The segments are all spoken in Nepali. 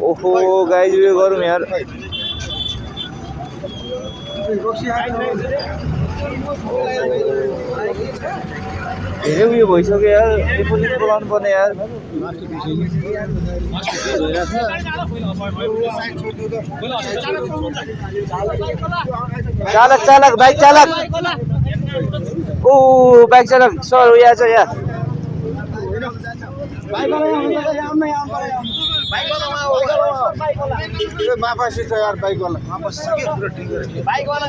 ओहो गाइस यो गरौँ यार धेरै उयो भइसक्यो यार पुलिस बोलाउनु पर्ने यार चालक चालक बाइक चालक ओ बाइक चालक सर यहाँ छ यहाँ मापासी छ यार बाइक वाला मापासी के पुरो ठीक गरे बाइक वाला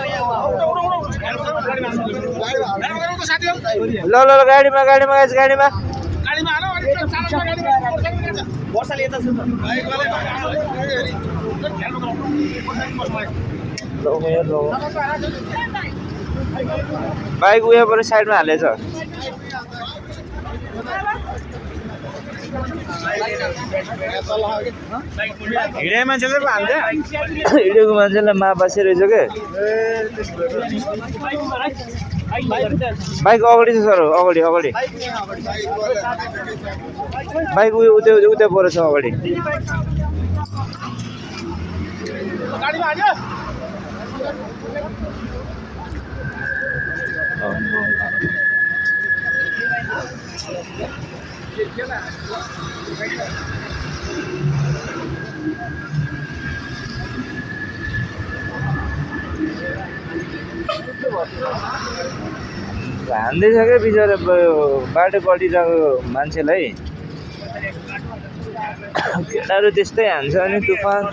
ल ल गाडीमा गाडीमा गाइस गाडीमा हालो अनि चालकमा गाडी वर्षाले यता छ बाइक वाला बाइक उयो पर साइडमा हालेछ हिँडे मान्छेले पो हाल्छ हिँडेको मान्छेलाई मा बसिरहेछ के बाइक अगाडि छ सर अगाडि अगाडि बाइक उयो उतै उतै परेछ अगाडि हान्दैछ क्या बिचरा बाटो पल्टिरहेको मान्छेलाई केटाहरू त्यस्तै हान्छ अनि तुफान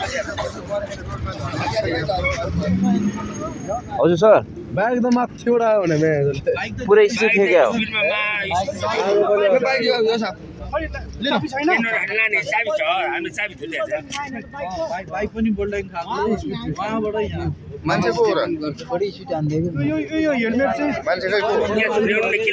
हजुर सर बाइक त माथिबाट आयो भने पुरै स्पिड थियो क्या बाइक पनि बोल्दैन मान्छे को हो र बडी स्पिड हान्दै यो हेलमेट चाहिँ मान्छे